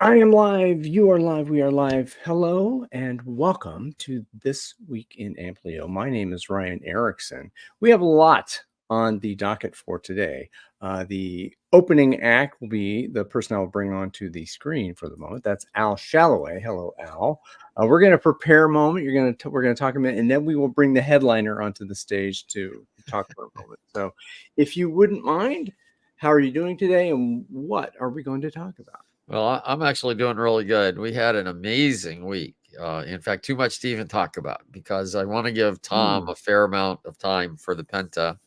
I am live. You are live. We are live. Hello and welcome to This Week in Amplio. My name is Ryan Erickson. We have a lot on the docket for today. The opening act will be the person I will bring onto the screen for the moment. That's Al Shalloway. Hello, Al. We're going to prepare a moment. We're going to talk a minute, and then we will bring the headliner onto the stage to talk for a moment. So, if you wouldn't mind, how are you doing today, and what are we going to talk about? Well, I'm actually doing really good. We had an amazing week. In fact, too much to even talk about because I want to give Tom a fair amount of time for the Penta.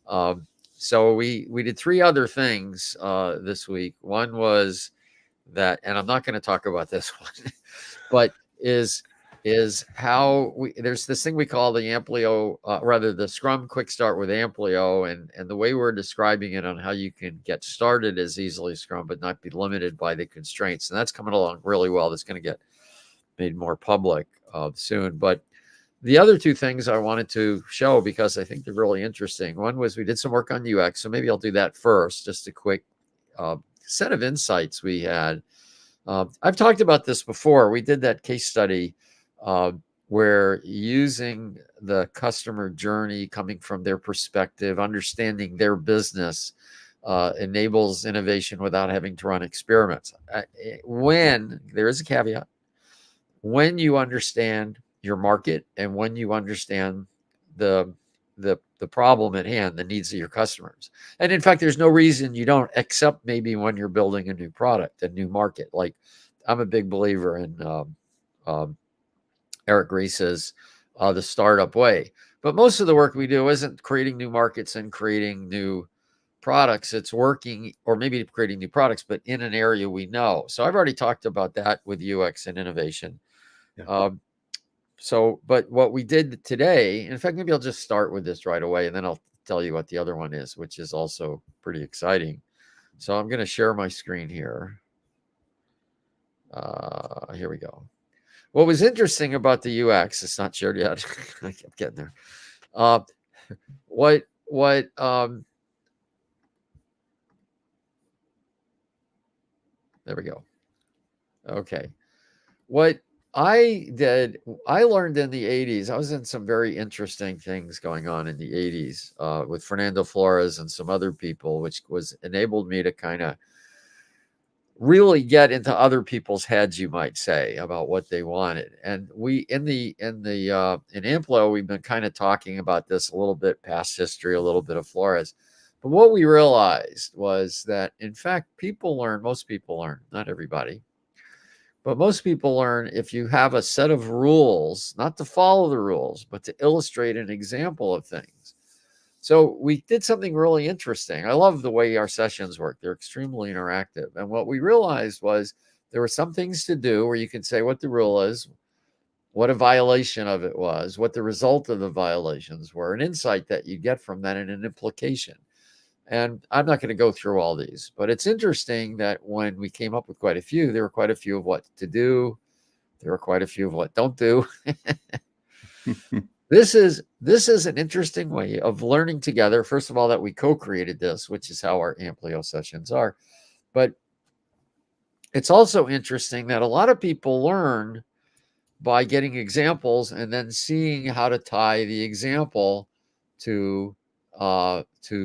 Um, so we did three other things this week. One was that, and I'm not going to talk about this one, but is how there's this thing we call the Amplio, rather the Scrum Quick Start with Amplio, and the way we're describing it on how you can get started as easily as Scrum, but not be limited by the constraints, and that's coming along really well. That's going to get made more public soon. But the other two things I wanted to show because I think they're really interesting. One was we did some work on UX, so maybe I'll do that first. Just a quick set of insights we had. I've talked about this before. We did that case study where using the customer journey coming from their perspective, understanding their business, enables innovation without having to run experiments. When there is a caveat, when you understand your market and when you understand the the problem at hand, the needs of your customers. And in fact, there's no reason you don't, except maybe when you're building a new product, a new market. Like I'm a big believer in um, Eric Ries's The Startup Way. But most of the work we do isn't creating new markets and creating new products. It's working, or maybe creating new products, but in an area we know. So I've already talked about that with UX and innovation. Yeah. But what we did today, in fact, maybe I'll just start with this right away and then I'll tell you what the other one is, which is also pretty exciting. So I'm going to share my screen here. Here we go. What was interesting about the UX, it's not shared yet. I kept getting there. What there we go. Okay. What I did, I learned in the 80s, I was in some very interesting things going on in the 80s with Fernando Flores and some other people, which was enabled me to kind of really get into other people's heads, you might say, about what they wanted. And we in Amplo, we've been kind of talking about this a little bit, past history, a little bit of Flores. But what we realized was that, in fact, most people learn, not everybody, but most people learn if you have a set of rules, not to follow the rules, but to illustrate an example of things. So we did something really interesting. I love the way our sessions work. They're extremely interactive. And what we realized was there were some things to do where you can say what the rule is, what a violation of it was, what the result of the violations were, an insight that you get from that, and an implication. And I'm not going to go through all these, but it's interesting that when we came up with quite a few, there were quite a few of what to do. There were quite a few of what don't do. This is an interesting way of learning together. First of all, that we co-created this, which is how our Amplio sessions are. But it's also interesting that a lot of people learn by getting examples and then seeing how to tie the example to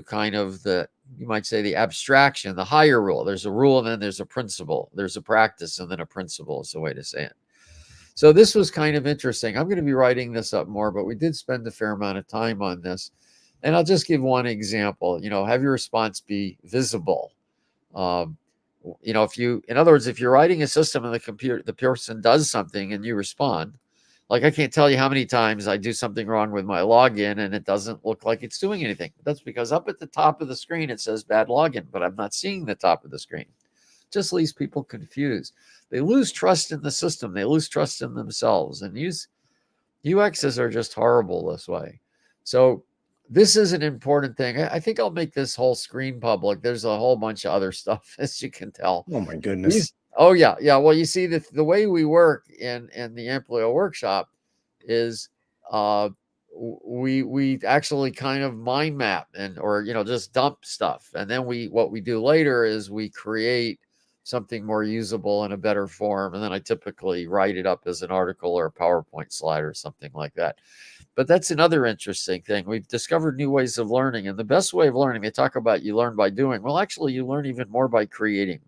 kind of you might say the abstraction, the higher rule. There's a rule and then there's a principle. There's a practice and then a principle is the way to say it. So this was kind of interesting. I'm going to be writing this up more, but we did spend a fair amount of time on this. And I'll just give one example. Have your response be visible. Um, in other words, if you're writing a system and the person does something and you respond, like I can't tell you how many times I do something wrong with my login and it doesn't look like it's doing anything. That's because up at the top of the screen, it says bad login, but I'm not seeing the top of the screen. It just leaves people confused. They lose trust in the system. They lose trust in themselves. And UXs are just horrible this way. So this is an important thing. I think I'll make this whole screen public. There's a whole bunch of other stuff, as you can tell. Oh my goodness. Yeah. Well, you see, the way we work in the Amplio workshop is we actually kind of mind map or just dump stuff. And then what we do later is we create something more usable in a better form, and then I typically write it up as an article or a PowerPoint slide or something like that. But that's another interesting thing. We've discovered new ways of learning, and the best way of learning, they talk about you learn by doing. Well, actually, you learn even more by creating.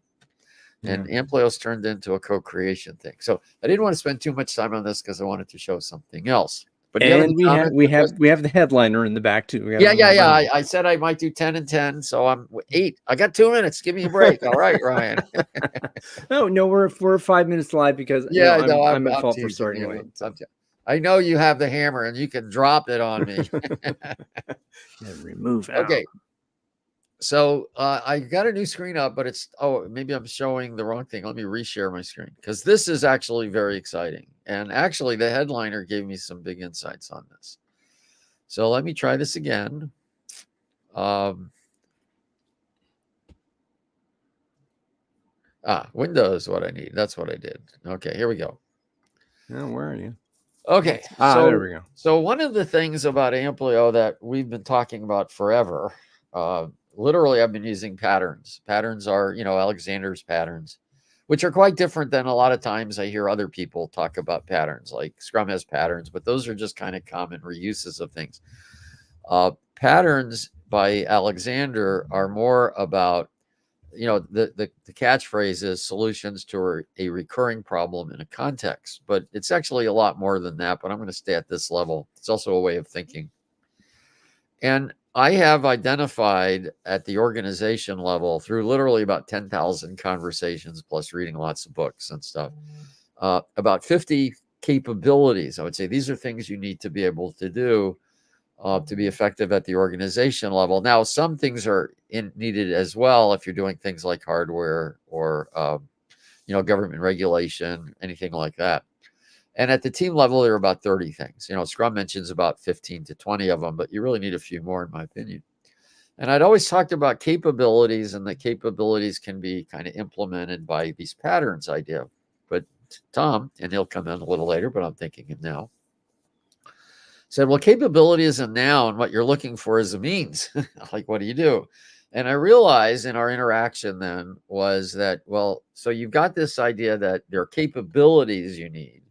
And Amplio's turned into a co-creation thing. So I didn't want to spend too much time on this because I wanted to show something else. But and we have the headliner in the back too. Yeah. I said I might do 10 and 10, so I'm 8. I got 2 minutes. Give me a break. All right, Ryan. No, we're 5 minutes live because I'm at fault for starting late. So. I know you have the hammer and you can drop it on me. And remove it. Okay. So I got a new screen up, but maybe I'm showing the wrong thing. Let me reshare my screen because this is actually very exciting. And actually, the headliner gave me some big insights on this. So let me try this again. Windows, what I need. That's what I did. Okay, here we go. Oh, where are you? Okay. There we go. So one of the things about Amplio that we've been talking about forever, literally I've been using patterns. Patterns are, Alexander's patterns, which are quite different than a lot of times I hear other people talk about patterns, like Scrum has patterns, but those are just kind of common reuses of things. Patterns by Alexander are more about, the catchphrase is solutions to a recurring problem in a context, but it's actually a lot more than that, but I'm going to stay at this level. It's also a way of thinking. And I have identified at the organization level through literally about 10,000 conversations, plus reading lots of books and stuff, about 50 capabilities. I would say these are things you need to be able to do to be effective at the organization level. Now, some things are needed as well if you're doing things like hardware or, government regulation, anything like that. And at the team level, there are about 30 things. Scrum mentions about 15 to 20 of them, but you really need a few more, in my opinion. And I'd always talked about capabilities, and the capabilities can be kind of implemented by these patterns idea. But Tom, and he'll come in a little later, but I'm thinking him now, said, well, capability is a noun. What you're looking for is a means. Like, what do you do? And I realized in our interaction then was that, well, so you've got this idea that there are capabilities you need,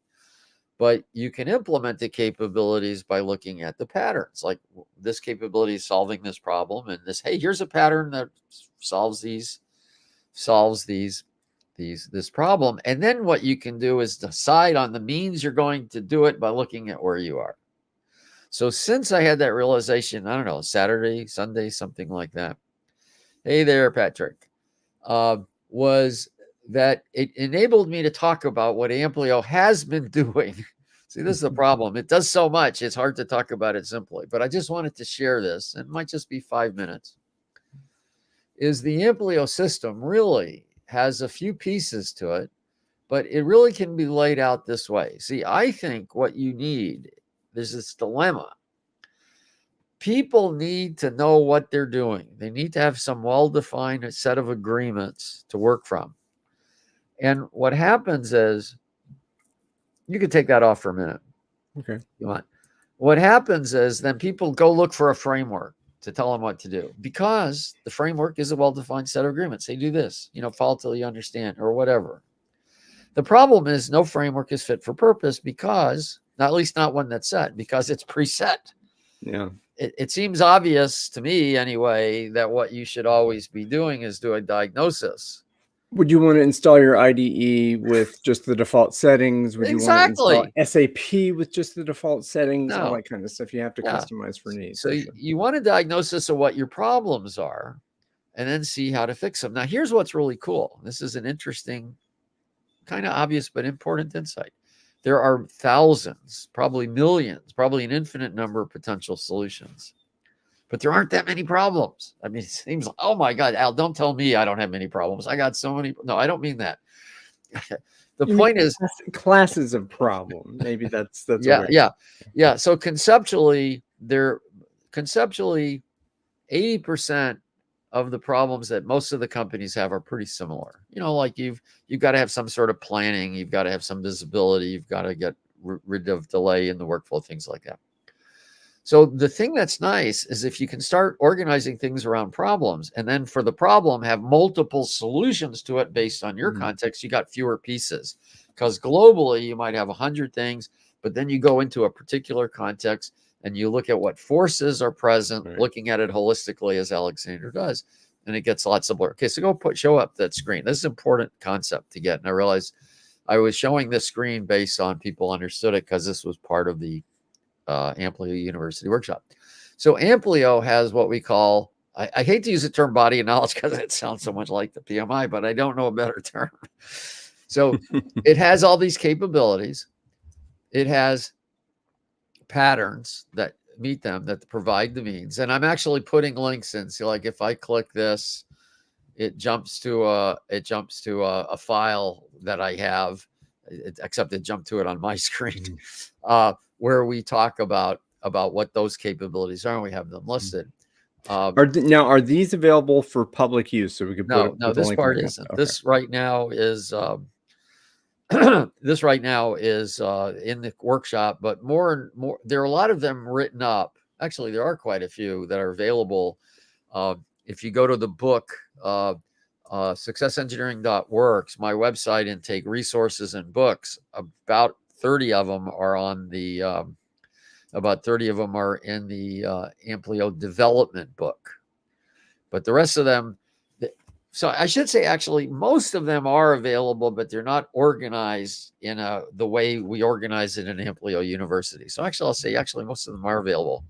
but you can implement the capabilities by looking at the patterns. Like, this capability is solving this problem, and this, hey, here's a pattern that solves this problem. And then what you can do is decide on the means you're going to do it by looking at where you are. So since I had that realization, I don't know, Saturday, Sunday, something like that. Hey there, Patrick. Was that it enabled me to talk about what Amplio has been doing. See, this is the problem. It does so much, it's hard to talk about it simply. But I just wanted to share this, and it might just be 5 minutes. Is the Amplio system really has a few pieces to it, but it really can be laid out this way. See, I think what you need, there's this dilemma. People need to know what they're doing. They need to have some well-defined set of agreements to work from. And what happens is, you can take that off for a minute. Okay. You want? What happens is then people go look for a framework to tell them what to do, because the framework is a well-defined set of agreements. They do this, follow till you understand, or whatever. The problem is no framework is fit for purpose, because, at least not one that's set, because it's preset. Yeah. It seems obvious to me anyway that what you should always be doing is do a diagnosis. Would you want to install your IDE with just the default settings? Would you want to install SAP with just the default settings? No. All that kind of stuff you have to customize for needs. So you want a diagnosis of what your problems are, and then see how to fix them. Now, here's what's really cool. This is an interesting, kind of obvious but important insight. There are thousands, probably millions, probably an infinite number of potential solutions, but there aren't that many problems. I mean, it seems like, oh my God, Al, don't tell me I don't have many problems. I got so many. No, I don't mean that. The point is classes of problem. Maybe that's yeah. So conceptually, 80% of the problems that most of the companies have are pretty similar. Like you've got to have some sort of planning, you've got to have some visibility, you've got to get rid of delay in the workflow, things like that. So the thing that's nice is if you can start organizing things around problems, and then for the problem have multiple solutions to it based on your context, you got fewer pieces. Because globally, you might have 100 things, but then you go into a particular context and you look at what forces are present, looking at it holistically as Alexander does, and it gets a lot simpler. Okay, so go show up that screen. This is an important concept to get. And I realized I was showing this screen based on people understood it because this was part of the Amplio University workshop. So Amplio has what we call, I hate to use the term body of knowledge because it sounds so much like the PMI, but I don't know a better term. So it has all these capabilities. It has patterns that meet them, that provide the means. And I'm actually putting links in. So like if I click this, it jumps to a file that I have, except it jumped to it on my screen, where we talk about what those capabilities are, and we have them listed. Are these available for public use? So we could no, this part isn't. Okay. This right now is this right now is in the workshop, but more and more, there are a lot of them written up. Actually, there are quite a few that are available. If you go to the book, successengineering.works, my website, and take resources and books, about 30 of them are on the, about 30 of them are in the Amplio development book. But the rest of them, so I should say, actually, most of them are available, but they're not organized in the way we organize it in Amplio University. So actually, I'll say, most of them are available.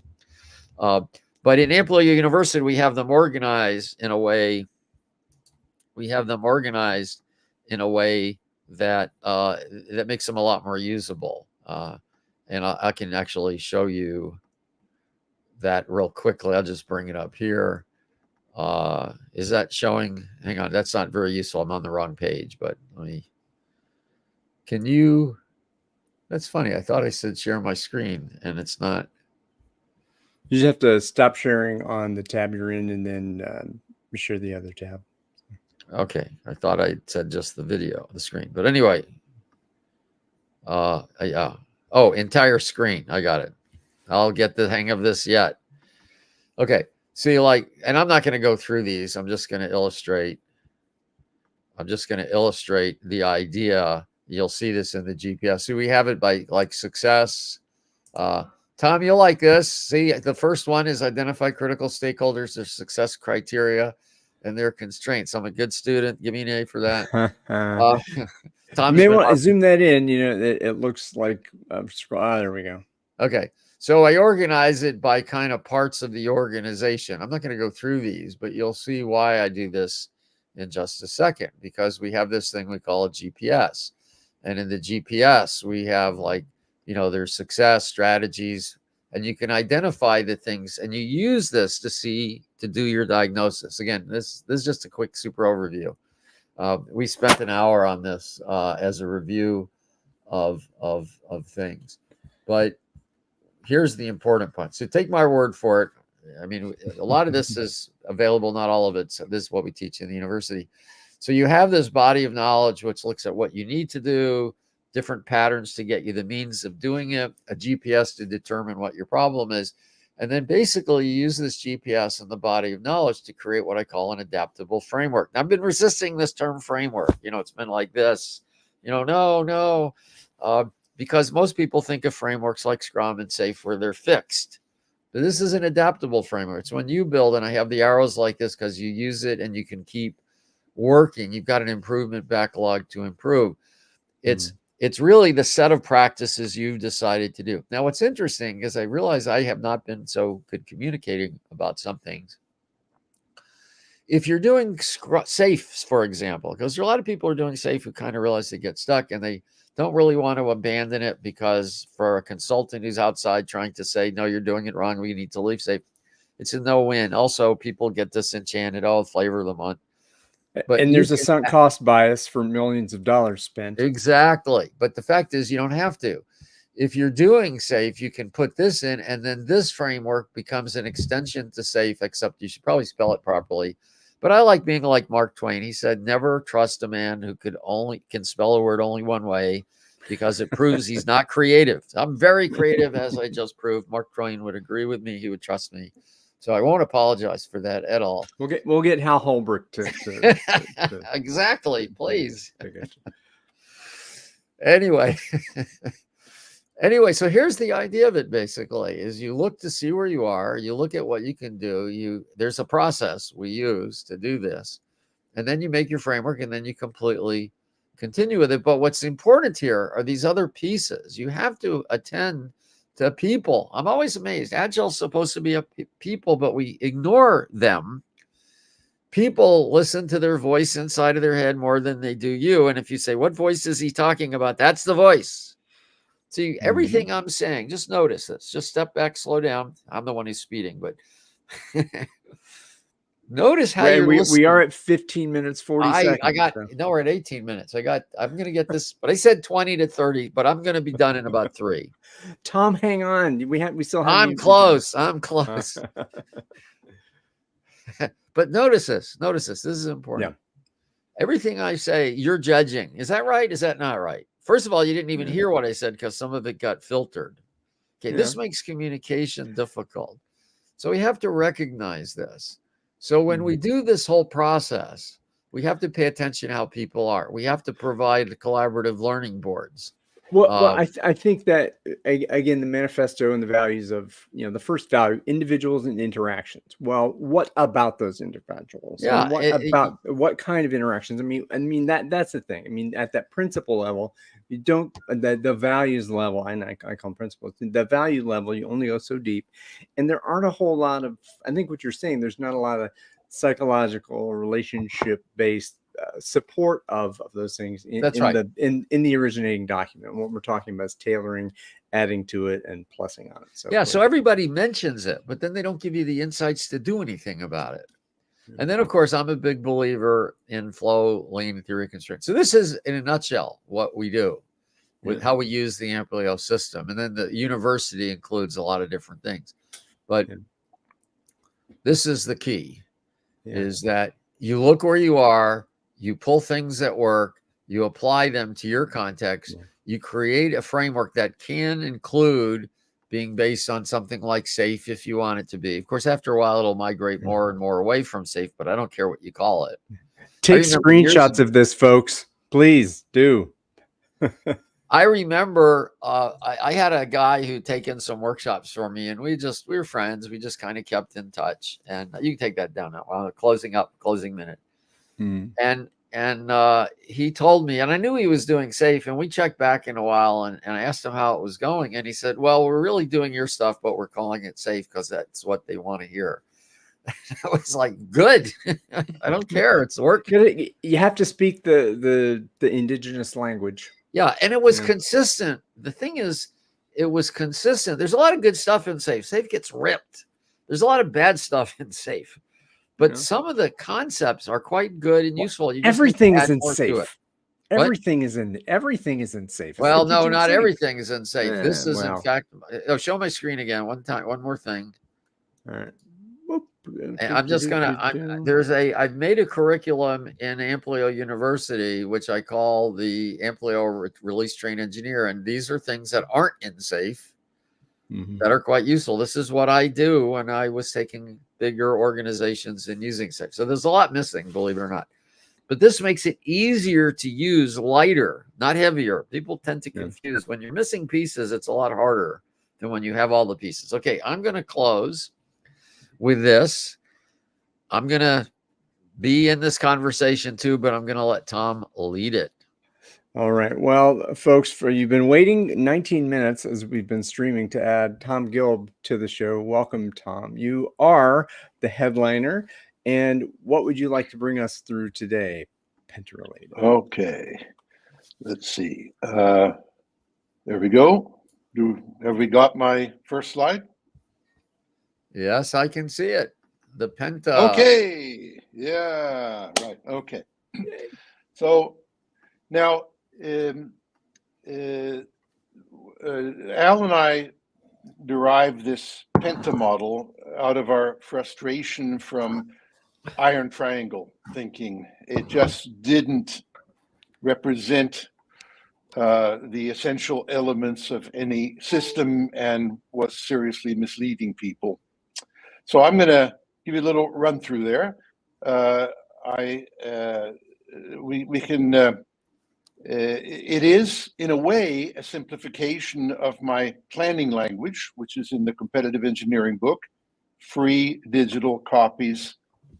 But in Amplio University, we have them organized in a way. That that makes them a lot more usable. And I can actually show you that real quickly. I'll just bring it up here. Is that showing? Hang on, that's not very useful. I'm on the wrong page, but that's funny. I thought I said share my screen and it's not. You just have to stop sharing on the tab you're in and then share the other tab. Okay. I thought I said just the video, the screen, but anyway, yeah. Oh, entire screen. I got it. I'll get the hang of this yet. Okay. See, and I'm not going to go through these. I'm just going to illustrate the idea. You'll see this in the GPS. So we have it by success. Tom, you'll like this. See, the first one is identify critical stakeholders, their success criteria, and their constraints. I'm a good student. Give me an A for that. Tom, you may want to zoom that in. It looks like there we go. Okay. So I organize it by kind of parts of the organization. I'm not going to go through these, but you'll see why I do this in just a second, because we have this thing we call a GPS. And in the GPS, we have there's success strategies, and you can identify the things, and you use this to do your diagnosis. Again, this is just a quick super overview. We spent an hour on this as a review of things, but here's the important point. So take my word for it. I mean, a lot of this is available, not all of it. So this is what we teach in the university. So you have this body of knowledge, which looks at what you need to do, different patterns to get you the means of doing it, a GPS to determine what your problem is. And then basically you use this GPS and the body of knowledge to create what I call an adaptable framework. Now, I've been resisting this term framework. It's been like this, no. Because most people think of frameworks like Scrum and SAFe where they're fixed. But this is an adaptable framework. It's when you build, and I have the arrows like this because you use it and you can keep working. You've got an improvement backlog to improve. It's really the set of practices you've decided to do. Now, what's interesting is I realize I have not been so good communicating about some things. If you're doing SAFe, for example, because there are a lot of people who are doing SAFe who kind of realize they get stuck and they don't really want to abandon it, because for a consultant who's outside trying to say, no, you're doing it wrong, we need to leave SAFe, it's a no-win. Also, people get disenchanted. Flavor of the month. And there's a sunk cost bias for millions of dollars spent. Exactly. But the fact is, you don't have to. If you're doing SAFe, you can put this in, and then this framework becomes an extension to SAFe, except you should probably spell it properly. But I like being like Mark Twain. He said, never trust a man who can spell a word only one way. because it proves he's not creative. I'm very creative, as I just proved. Mark Twain would agree with me. He would trust me. So I won't apologize for that at all. We'll get Hal Holbrook to exactly, please. to Anyway. Anyway, so here's the idea of it basically is you look to see where you are, you look at what you can do. There's a process we use to do this. And then you make your framework and then you completely continue with it. But what's important here are these other pieces. You have to attend to people. I'm always amazed. Agile's supposed to be a people, but we ignore them. People listen to their voice inside of their head more than they do you. And if you say, what voice is he talking about? That's the voice. See, everything I'm saying, just notice this. Just step back, slow down. I'm the one who's speeding, but notice how you're listening. We are at 15 minutes, 40 seconds. No, we're at 18 minutes. I'm going to get this, but I said 20 to 30, but I'm going to be done in about 3. Tom, hang on. We still have. I'm close. But notice this. This is important. Yeah. Everything I say, you're judging. Is that right? Is that not right? First of all, you didn't even hear what I said because some of it got filtered. Okay, this makes communication difficult. So we have to recognize this. So when we do this whole process, we have to pay attention to how people are. We have to provide collaborative learning boards. Well, I think that, again, the manifesto and the values of, the first value, individuals and interactions. Well, what about those individuals? Yeah. And what kind of interactions? I mean, that's the thing. I mean, at that principle level, you don't, the values level, and I call them principles, the value level, you only go so deep. And there aren't a whole lot of, I think what you're saying, there's not a lot of psychological or relationship-based support of those things in the originating document. What we're talking about is tailoring, adding to it, and plussing on it. So everybody mentions it, but then they don't give you the insights to do anything about it. And then, of course, I'm a big believer in flow, lean, theory, constraint. So this is, in a nutshell, what we do with how we use the Amplio system. And then the university includes a lot of different things. But this is the key, is that you look where you are, you pull things that work, you apply them to your context, you create a framework that can include being based on something like SAFE if you want it to be. Of course, after a while, it'll migrate more and more away from SAFE, but I don't care what you call it. Take screenshots of this, folks. Please do. I remember I had a guy who'd taken some workshops for me, and we were friends. We just kind of kept in touch. And you can take that down now. Well, closing minute. And he told me, and I knew he was doing SAFE, and we checked back in a while, and I asked him how it was going. And he said, well, we're really doing your stuff, but we're calling it SAFE because that's what they want to hear. I was like, good. I don't care. It's working. You have to speak the indigenous language. Yeah. And it was consistent. The thing is, it was consistent. There's a lot of good stuff in SAFE. SAFE gets ripped. There's a lot of bad stuff in SAFE. But some of the concepts are quite good and useful. Everything is in SAFE. Everything is in SAFE. Well, no, not everything is in SAFE. This is, in fact, show my screen again one more thing. All right. And I'm just I've made a curriculum in Amplio University, which I call the Amplio Release Train Engineer. And these are things that aren't in SAFE that are quite useful. This is what I do when I was taking bigger organizations and using SAFE. So there's a lot missing, believe it or not. But this makes it easier to use, lighter, not heavier. People tend to confuse. When you're missing pieces, it's a lot harder than when you have all the pieces. Okay, I'm going to close with this. I'm going to be in this conversation too, but I'm going to let Tom lead it. All right. Well, folks, you've been waiting 19 minutes as we've been streaming to add Tom Gilb to the show. Welcome, Tom. You are the headliner. And what would you like to bring us through today, Penta related? Okay. Let's see. There we go. Have we got my first slide? Yes, I can see it. The Penta. Okay. Yeah. Right. Okay. So now, Al and I derived this Penta model out of our frustration from iron triangle thinking. It just didn't represent the essential elements of any system and was seriously misleading people. So I'm going to give you a little run through there. It is, in a way, a simplification of my planning language, which is in the competitive engineering book, free digital copies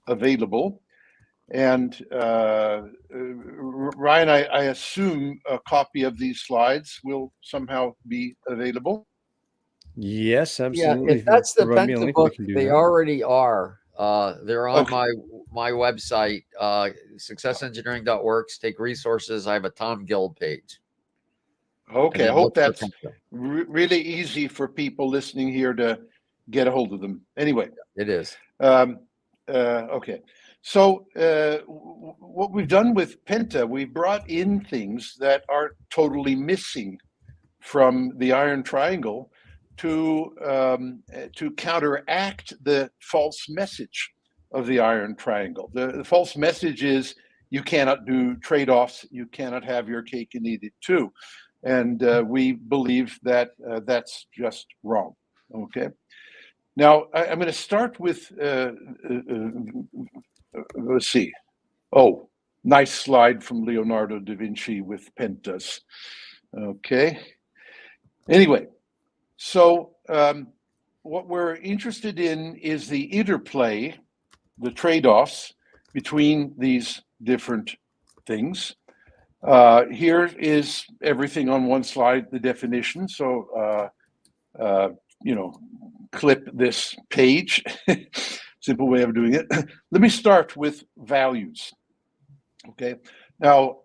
available. And Ryan, I assume a copy of these slides will somehow be available. Yes, Yeah, absolutely. if that's the Provide me a Penta link, we book, can do they that. already are. They're on Okay. my website, successengineering.works. Take resources. I have a Tom Gilb page. Okay, I hope look for that's Penta. really easy for people listening here to get a hold of them. Anyway, It is. okay. So what we've done with Penta, we brought in things that are totally missing from the iron triangle to counteract the false message of the iron triangle. The false message is you cannot do trade-offs, you cannot have your cake and eat it too. And we believe that that's just wrong. Okay. Now I'm going to start with let's see. Oh, nice slide from Leonardo da Vinci with pentas. Okay. Anyway, so what we're interested in is the interplay, the trade-offs between these different things. Here is everything on one slide, the definition. So, clip this page. Simple way of doing it. Let me start with values. Okay. Now,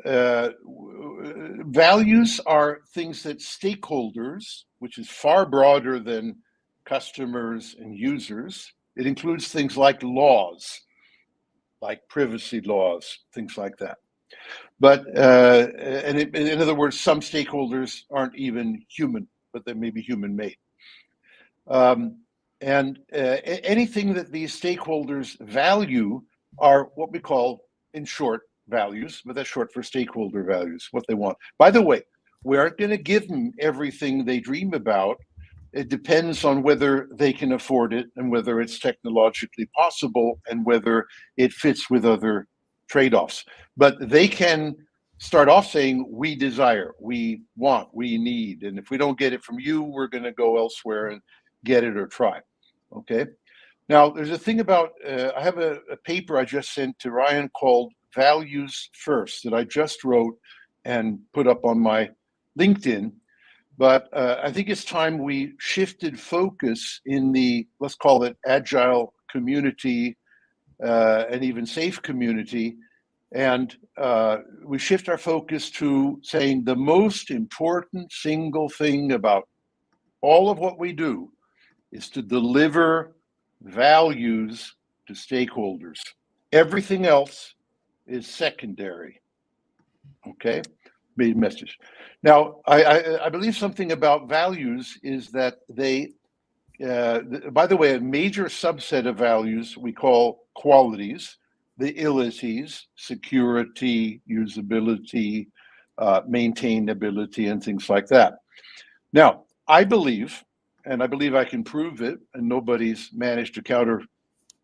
values are things that stakeholders, which is far broader than customers and users. It includes things like laws, like privacy laws, things like that. But in other words, some stakeholders aren't even human, but they may be human-made. Anything that these stakeholders value are what we call, in short, values, but that's short for stakeholder values, what they want. By the way, we aren't going to give them everything they dream about. It depends on whether they can afford it and whether it's technologically possible and whether it fits with other trade-offs. But they can start off saying, we desire, we want, we need, and if we don't get it from you, we're going to go elsewhere and get it or try. Okay. Now, there's a thing about, I have a paper I just sent to Ryan called Values First that I just wrote and put up on my LinkedIn. But I think it's time we shifted focus in the, let's call it agile community and even safe community. And we shift our focus to saying the most important single thing about all of what we do is to deliver values to stakeholders. Everything else is secondary. Okay, main message. Now, I believe something about values is that they, by the way, a major subset of values we call qualities, the illities, security, usability, maintainability, and things like that. Now, I believe, and I believe I can prove it, and nobody's managed to counter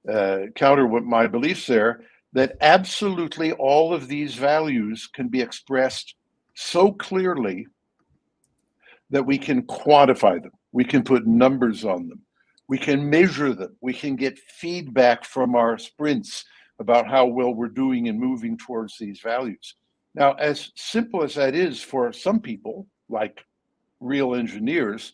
what my beliefs there, that absolutely all of these values can be expressed so clearly that we can quantify them. We can put numbers on them. We can measure them. We can get feedback from our sprints about how well we're doing and moving towards these values. Now, as simple as that is for some people, like real engineers,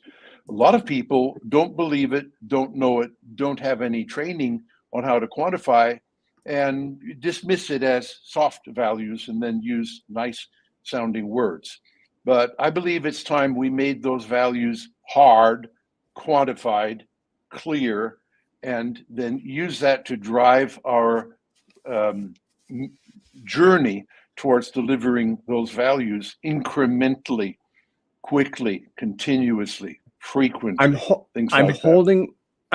a lot of people don't believe it, don't know it, don't have any training on how to quantify, and dismiss it as soft values and then use nice sounding words. But I believe it's time we made those values hard, quantified, clear, and then use that to drive our journey towards delivering those values incrementally, quickly, continuously, frequently. I'm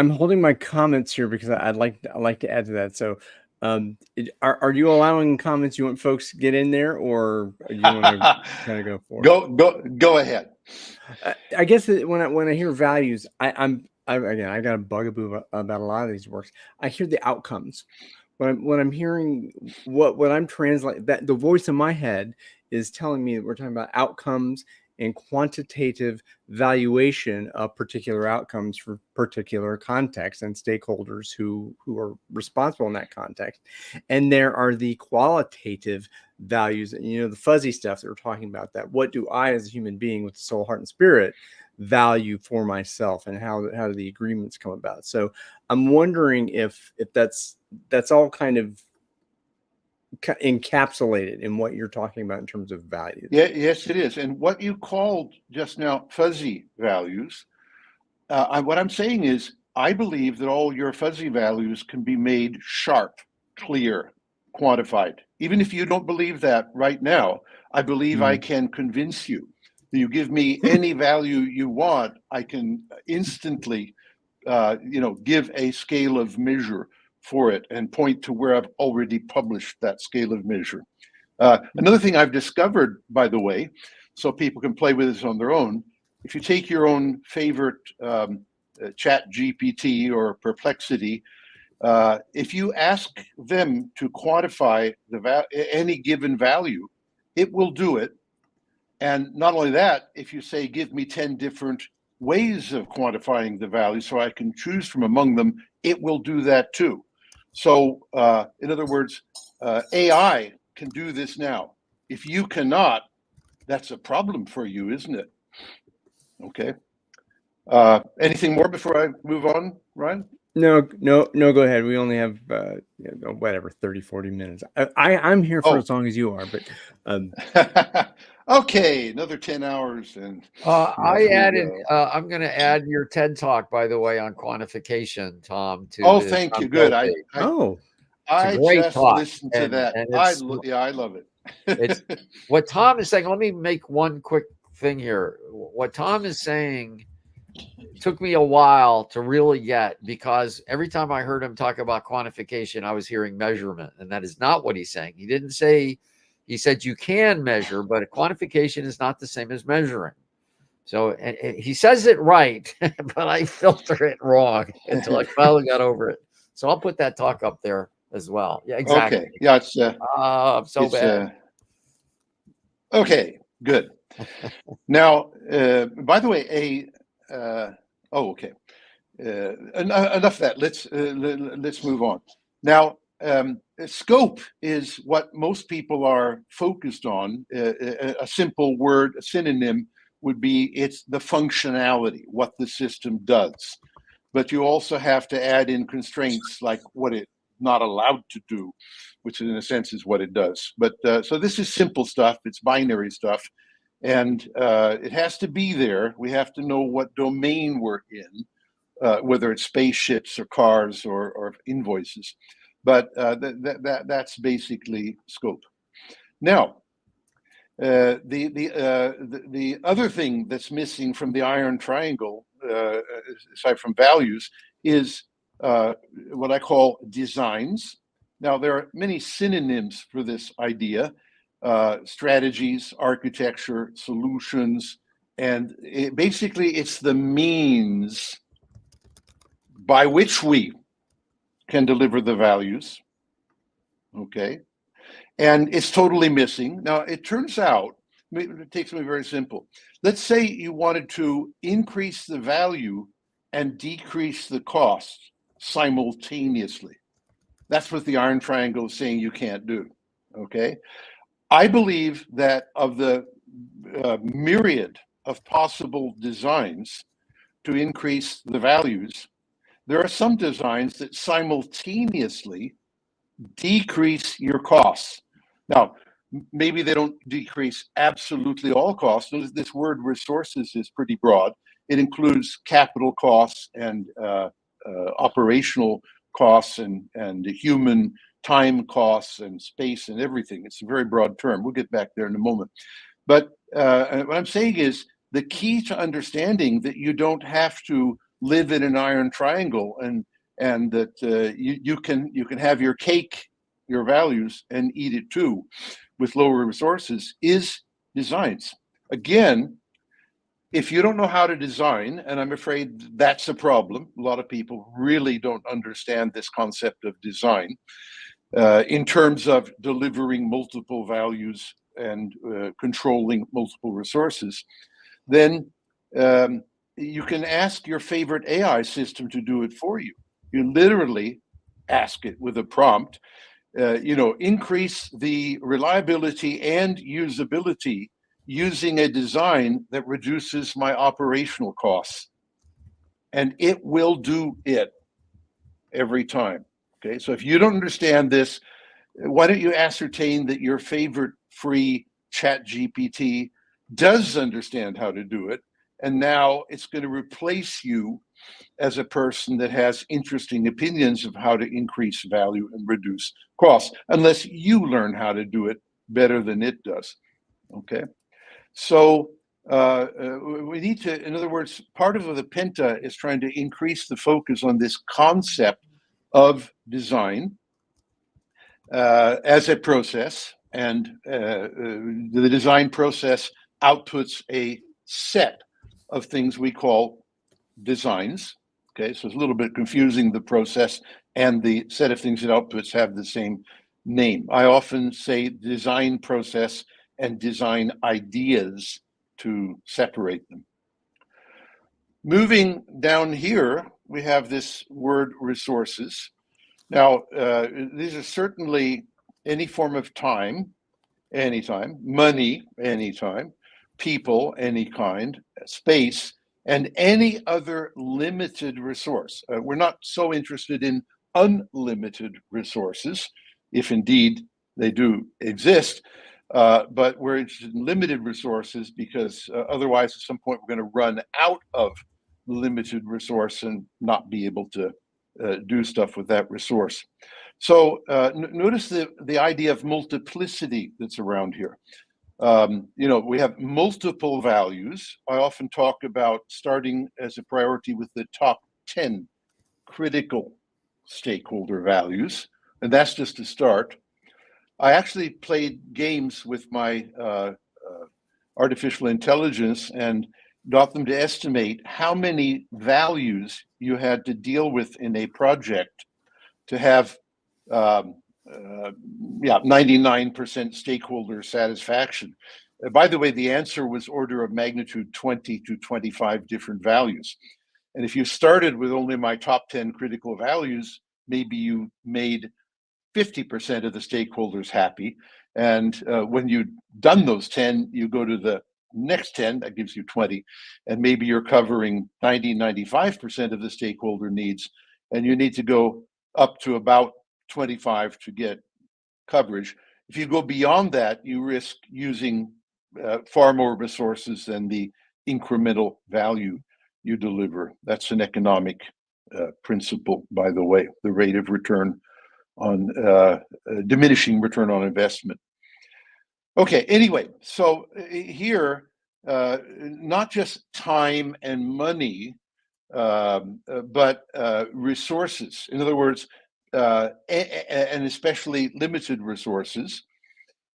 holding my comments here because I'd like to add to that. So Are you allowing comments? You want folks to get in there, or do you want to kind of go forward? Go ahead. I guess that when I hear values, again, I got a bugaboo about a lot of these works. I hear the outcomes. When I'm hearing what I'm translating, that the voice in my head is telling me that we're talking about outcomes and quantitative valuation of particular outcomes for particular contexts and stakeholders who are responsible in that context. And there are the qualitative values, the fuzzy stuff that we're talking about, that what do I as a human being with the soul, heart, and spirit value for myself, and how do the agreements come about. So I'm wondering if that's all kind of encapsulated in what you're talking about in terms of values. Yeah, yes, it is. And what you called just now fuzzy values, what I'm saying is, I believe that all your fuzzy values can be made sharp, clear, quantified. Even if you don't believe that right now, I believe I can convince you. You give me any value you want, I can instantly, give a scale of measure for it and point to where I've already published that scale of measure. Another thing I've discovered, by the way, so people can play with this on their own, if you take your own favorite chat GPT or Perplexity, if you ask them to quantify any given value, it will do it. And not only that, if you say, give me 10 different ways of quantifying the value so I can choose from among them, it will do that too. So in other words, AI can do this now. If you cannot, that's a problem for you, isn't it? Okay. Anything more before I move on, Ryan? No, go ahead. We only have whatever, 30, 40 minutes. I'm here for as long as you are, but okay, another 10 hours. And I added, I'm going to add your TED Talk, by the way, on quantification, Tom, to thank you. Good. I just talk. listened to that. I love it. It's what Tom is saying. Let me make one quick thing here. What Tom is saying took me a while to really get, because every time I heard him talk about quantification, I was hearing measurement, and that is not what he's saying. He didn't say, he said you can measure, but quantification is not the same as measuring. So and he says it right, but I filter it wrong until I finally got over it. So I'll put that talk up there as well. Yeah, exactly. Okay. Yeah, it's bad. Okay, good. Now, by the way, okay. Enough of that. Let's move on. Now, scope is what most people are focused on. A simple word, a synonym would be, it's the functionality, what the system does. But you also have to add in constraints like what it's not allowed to do, which in a sense is what it does. But so this is simple stuff. It's binary stuff. And it has to be there. We have to know what domain we're in, whether it's spaceships or cars or invoices. But that's basically scope. Now, the other thing that's missing from the iron triangle, aside from values, is what I call designs. Now, there are many synonyms for this idea. Strategies, architecture, solutions, and basically it's the means by which we can deliver the values, okay? And it's totally missing. Now, it turns out, it takes me very simple. Let's say you wanted to increase the value and decrease the cost simultaneously. That's what the iron triangle is saying you can't do, okay? I believe that of the myriad of possible designs to increase the values, there are some designs that simultaneously decrease your costs. Now, maybe they don't decrease absolutely all costs. This word resources is pretty broad. It includes capital costs and operational costs and human time costs and space and everything. It's a very broad term. We'll get back there in a moment. But what I'm saying is the key to understanding that you don't have to live in an iron triangle and that you can have your cake your values and eat it too with lower resources is designs. Again, if you don't know how to design, and I'm afraid that's a problem, a lot of people really don't understand this concept of design in terms of delivering multiple values and controlling multiple resources, then you can ask your favorite AI system to do it for you. You literally ask it with a prompt, increase the reliability and usability using a design that reduces my operational costs. And it will do it every time. Okay, so if you don't understand this, why don't you ascertain that your favorite free chat GPT does understand how to do it, and now it's going to replace you as a person that has interesting opinions of how to increase value and reduce costs, unless you learn how to do it better than it does. Okay, so we need to, in other words, part of the Penta is trying to increase the focus on this concept of design as a process, and the design process outputs a set of things we call designs. Okay, so it's a little bit confusing. The process and the set of things it outputs have the same name. I often say design process and design ideas to separate them. Moving down here, we have this word resources. Now, these are certainly any form of time, anytime, money, anytime, people, any kind, space, and any other limited resource. We're not so interested in unlimited resources, if indeed they do exist, but we're interested in limited resources because otherwise at some point we're going to run out of limited resource and not be able to do stuff with that resource. So notice the idea of multiplicity that's around here. We have multiple values. I often talk about starting as a priority with the top 10 critical stakeholder values, and that's just a start. I actually played games with my artificial intelligence and got them to estimate how many values you had to deal with in a project to have 99% stakeholder satisfaction. By the way, the answer was order of magnitude 20 to 25 different values. And if you started with only my top 10 critical values, maybe you made 50% of the stakeholders happy. And when you've done those 10, you go to the next 10, that gives you 20. And maybe you're covering 95% of the stakeholder needs. And you need to go up to about 25 to get coverage. If you go beyond that, you risk using far more resources than the incremental value you deliver. That's an economic principle, by the way, the rate of return on diminishing return on investment. Okay, anyway, so here, not just time and money, but resources. In other words, and especially limited resources.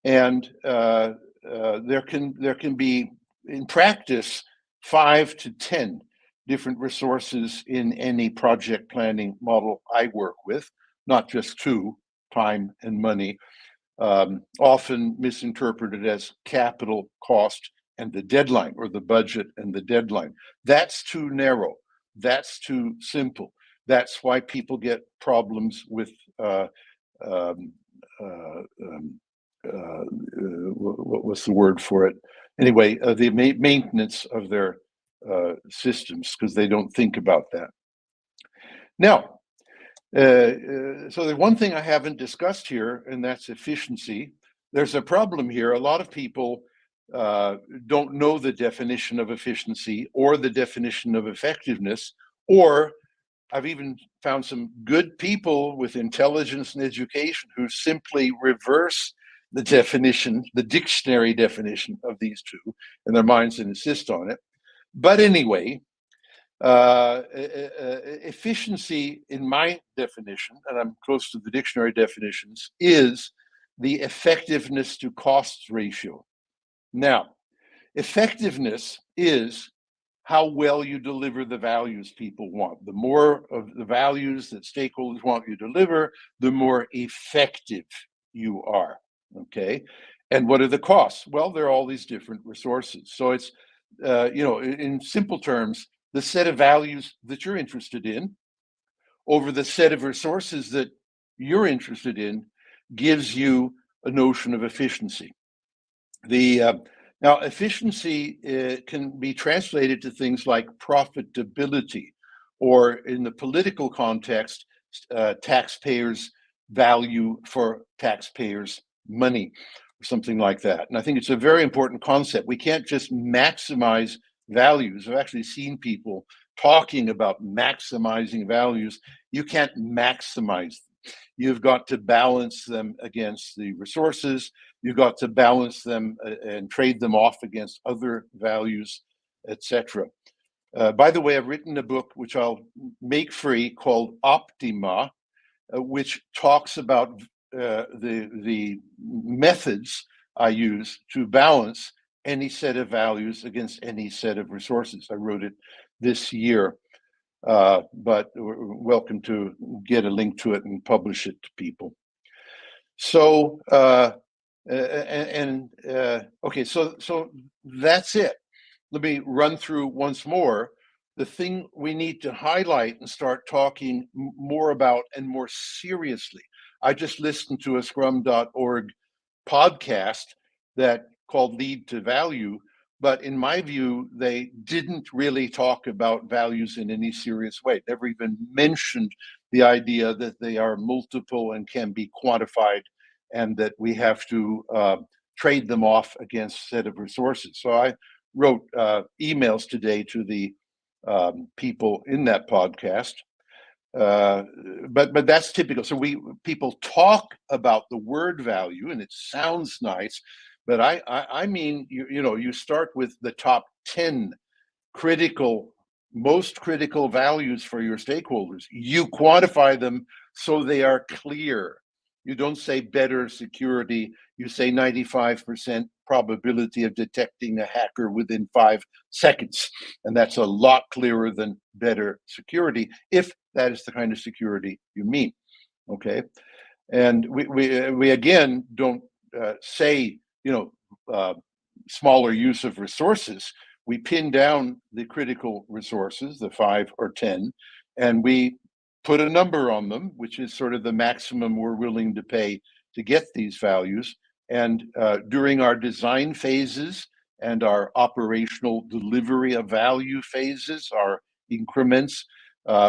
And there can be, in practice, 5 to 10 different resources in any project planning model I work with, not just 2, time and money, often misinterpreted as capital, cost, and the deadline, or the budget and the deadline. That's too narrow. That's too simple. That's why people get problems with what's the word for it? Anyway, the maintenance of their systems, because they don't think about that. Now, so the one thing I haven't discussed here, and that's efficiency. There's a problem here. A lot of people don't know the definition of efficiency or the definition of effectiveness, or I've even found some good people with intelligence and education who simply reverse the definition, the dictionary definition of these two in their minds and insist on it. But anyway, Efficiency, in my definition, and I'm close to the dictionary definitions, is the effectiveness to costs ratio. Now, effectiveness is how well you deliver the values people want. The more of the values that stakeholders want you to deliver, the more effective you are, okay? And what are the costs? Well, there are all these different resources. So it's, in simple terms, the set of values that you're interested in over the set of resources that you're interested in gives you a notion of efficiency. Now, efficiency can be translated to things like profitability, or in the political context, taxpayers' value for taxpayers' money, or something like that. And I think it's a very important concept. We can't just maximize values. I've actually seen people talking about maximizing values. You can't maximize them. You've got to balance them against the resources. You've got to balance them and trade them off against other values, etc. By the way, I've written a book which I'll make free called Optima, which talks about the methods I use to balance any set of values against any set of resources. I wrote it this year, but we're welcome to get a link to it and publish it to people. So, okay, so that's it. Let me run through once more the thing we need to highlight and start talking more about and more seriously. I just listened to a scrum.org podcast that called Lead to Value, but in my view, they didn't really talk about values in any serious way. Never even mentioned the idea that they are multiple and can be quantified, and that we have to trade them off against a set of resources. So I wrote emails today to the people in that podcast, but that's typical. So people talk about the word value, and it sounds nice, but I mean, you start with the top 10 most critical values for your stakeholders. You quantify them so they are clear. You don't say better security. You say 95% probability of detecting a hacker within 5 seconds. And that's a lot clearer than better security, if that is the kind of security you mean, okay? And we again don't say, smaller use of resources. We pin down the critical resources, the 5 or 10, and we put a number on them, which is sort of the maximum we're willing to pay to get these values. And during our design phases and our operational delivery of value phases, our increments,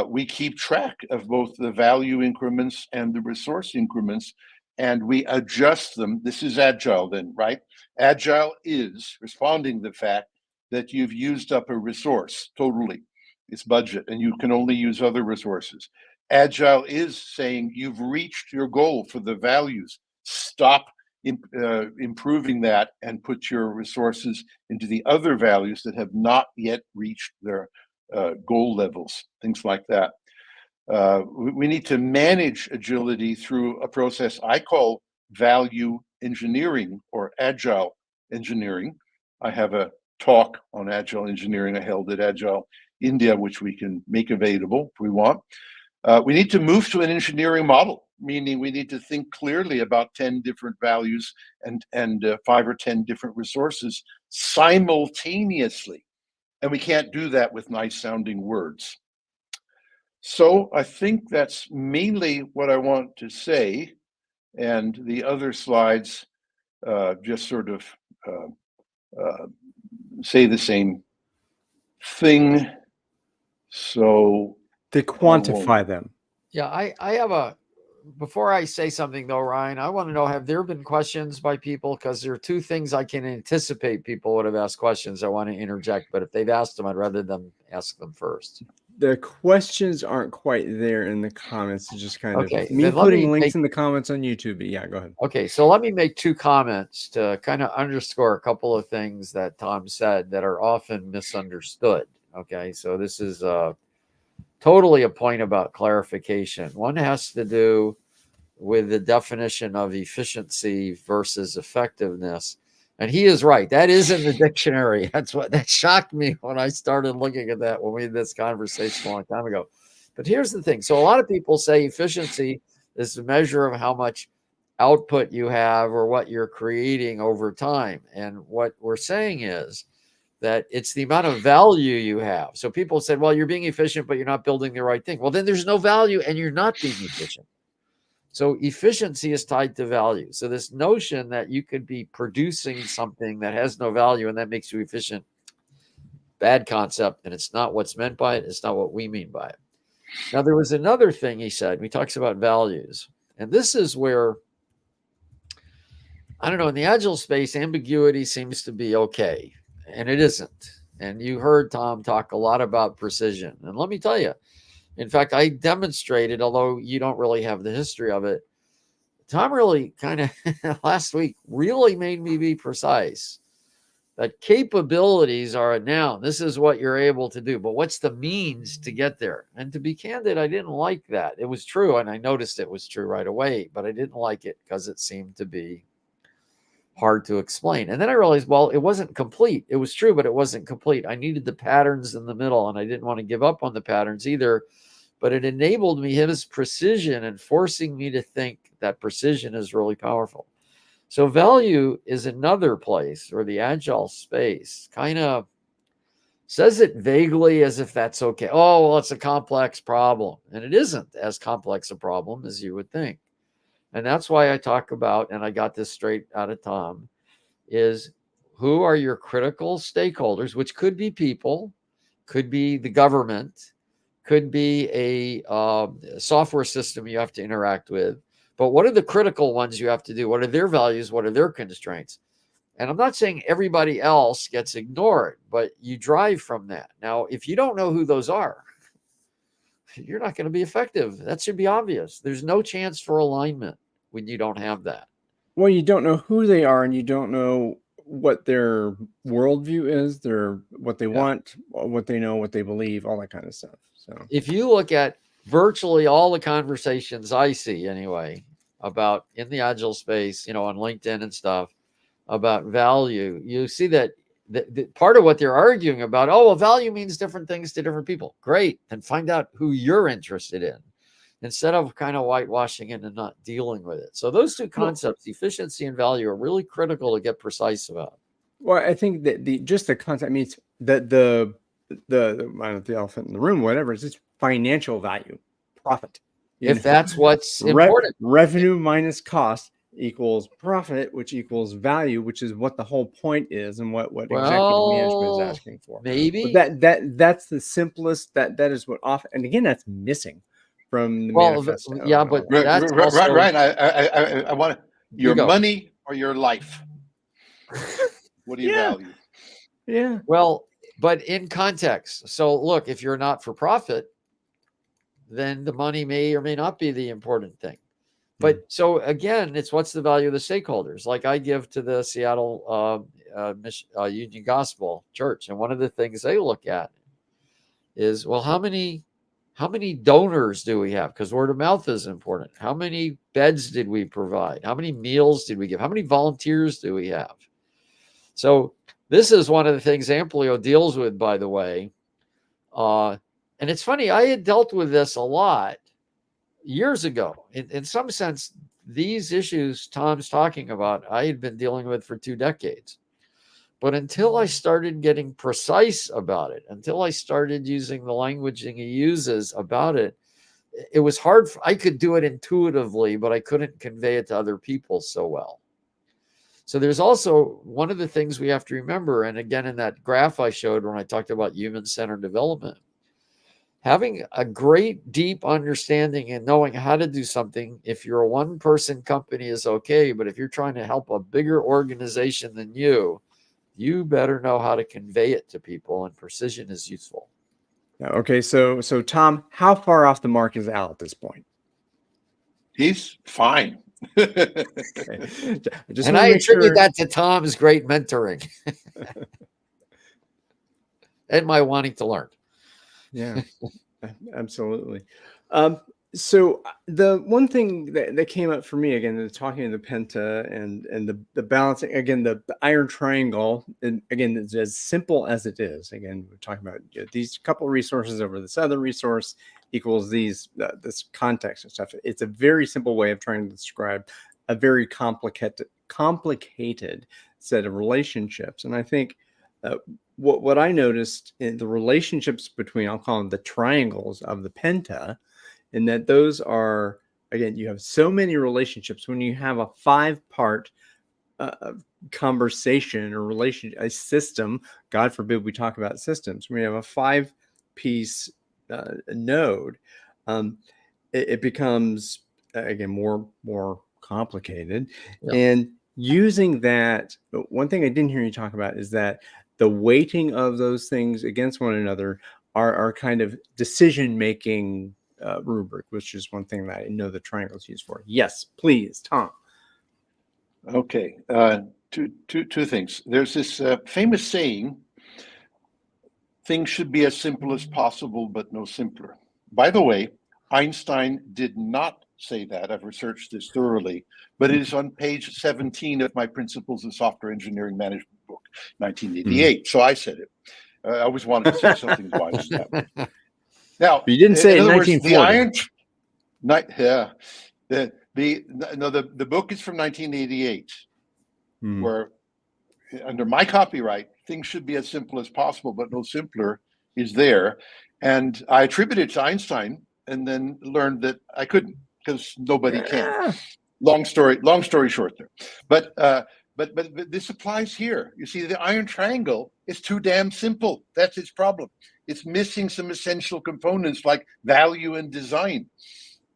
we keep track of both the value increments and the resource increments, and we adjust them. This is agile then, right? Agile is responding to the fact that you've used up a resource totally, its budget, and you can only use other resources. Agile is saying you've reached your goal for the values. Stop improving that and put your resources into the other values that have not yet reached their goal levels, things like that. We need to manage agility through a process I call value engineering or agile engineering. I have a talk on agile engineering I held at Agile India, which we can make available if we want. We need to move to an engineering model, meaning we need to think clearly about 10 different values and 5 or 10 different resources simultaneously. And we can't do that with nice sounding words. So I think that's mainly what I want to say. And the other slides just sort of say the same thing. So to quantify them. Yeah, I have before I say something though, Ryan, I want to know, have there been questions by people? Because there are two things I can anticipate people would have asked questions. I want to interject, but if they've asked them, I'd rather them ask them first. The questions aren't quite there in the comments. It's just kind Okay, of me putting links in the comments on YouTube. But yeah, go ahead. Okay, so let me make 2 comments to kind of underscore a couple of things that Tom said that are often misunderstood. Okay, so this is totally a point about clarification. One has to do with the definition of efficiency versus effectiveness. And he is right. That is in the dictionary. That shocked me when I started looking at that when we had this conversation a long time ago. But here's the thing. So a lot of people say efficiency is a measure of how much output you have or what you're creating over time. And what we're saying is that it's the amount of value you have. So people said, well, you're being efficient, but you're not building the right thing. Well, then there's no value and you're not being efficient. So efficiency is tied to value. So this notion that you could be producing something that has no value and that makes you efficient, bad concept. And it's not what's meant by it. It's not what we mean by it. Now, there was another thing he said. He talks about values. And this is where, I don't know, in the agile space, ambiguity seems to be okay. And it isn't. And you heard Tom talk a lot about precision. And let me tell you, in fact, I demonstrated, although you don't really have the history of it, Tom really kind of last week really made me be precise that capabilities are a noun. This is what you're able to do, but what's the means to get there? And to be candid, I didn't like that. It was true, and I noticed it was true right away, but I didn't like it because it seemed to be hard to explain. And then I realized, well, it wasn't complete. It was true, but it wasn't complete. I needed the patterns in the middle, and I didn't want to give up on the patterns either. But it enabled me his precision and forcing me to think that precision is really powerful. So value is another place where the agile space kind of says it vaguely as if that's okay. Oh, well, it's a complex problem. And it isn't as complex a problem as you would think. And that's why I talk about, and I got this straight out of Tom, is who are your critical stakeholders, which could be people, could be the government, could be a software system you have to interact with. But what are the critical ones you have to do? What are their values? What are their constraints? And I'm not saying everybody else gets ignored, but you drive from that. Now, if you don't know who those are, you're not going to be effective. That should be obvious. There's no chance for alignment when you don't have that. Well, you don't know who they are and you don't know what their worldview is, what they want, what they know, what they believe, all that kind of stuff. So if you look at virtually all the conversations I see anyway about in the agile space, on LinkedIn and stuff about value, you see that the part of what they're arguing about, oh, well, value means different things to different people. Great. Then find out who you're interested in instead of kind of whitewashing it and not dealing with it. So those two concepts, efficiency and value, are really critical to get precise about. Well, I think that just the concept means that the elephant in the room, whatever, is just financial value, profit. If that's what's important. Revenue minus cost equals profit, which equals value, which is what the whole point is and what executive management is asking for. Maybe. But that's the simplest, that is what often, and again, that's missing from the manifesto. Yeah, but that's right. I want your money or your life. What do you value? Yeah. Well, but in context. So look, if you're not for profit, then the money may or may not be the important thing. But so again, it's what's the value of the stakeholders? Like I give to the Seattle Union Gospel Church, and one of the things they look at is, well, how many donors do we have? Because word of mouth is important. How many beds did we provide? How many meals did we give? How many volunteers do we have? So this is one of the things Amplio deals with, by the way. And it's funny, I had dealt with this a lot years ago. In some sense, these issues Tom's talking about, I had been dealing with for 2 decades. But until I started getting precise about it, until I started using the languaging he uses about it, it was hard. I could do it intuitively, but I couldn't convey it to other people so well. So there's also one of the things we have to remember, and again, in that graph I showed when I talked about human-centered development, having a great deep understanding and knowing how to do something, if you're a one-person company is okay, but if you're trying to help a bigger organization than you better know how to convey it to people, and precision is useful. Okay, so Tom, how far off the mark is Al at this point? He's fine. And I attribute that to Tom's great mentoring. and my wanting to learn. Yeah, absolutely. So the one thing that came up for me again, talking to the Penta and the balancing again, the iron triangle, and again, it's as simple as it is. Again, we're talking about these couple resources over this other resource equals these this context and stuff. It's a very simple way of trying to describe a very complicated set of relationships, and I think. What I noticed in the relationships between, I'll call them the triangles of the Penta, and that those are, again, you have so many relationships when you have a 5-part conversation or a system. God forbid we talk about systems. When you have a 5-piece node, it becomes again more complicated. Yeah. And using that, one thing I didn't hear you talk about is that the weighting of those things against one another are kind of decision-making rubric, which is one thing that I know the triangle is used for. Yes, please, Tom. Okay, two things. There's this famous saying, things should be as simple as possible, but no simpler. By the way, Einstein did not say that. I've researched this thoroughly, but it is on page 17 of my Principles of Software Engineering Management book, 1988. So I said it. I always wanted to say something wise as that. Now, you didn't say in in other words, 1940. the book is from 1988, where under my copyright, things should be as simple as possible, but no simpler is there. And I attributed it to Einstein and then learned that I couldn't because nobody can. Long story short there. But this applies here. You see, the iron triangle is too damn simple. That's its problem. It's missing some essential components like value and design,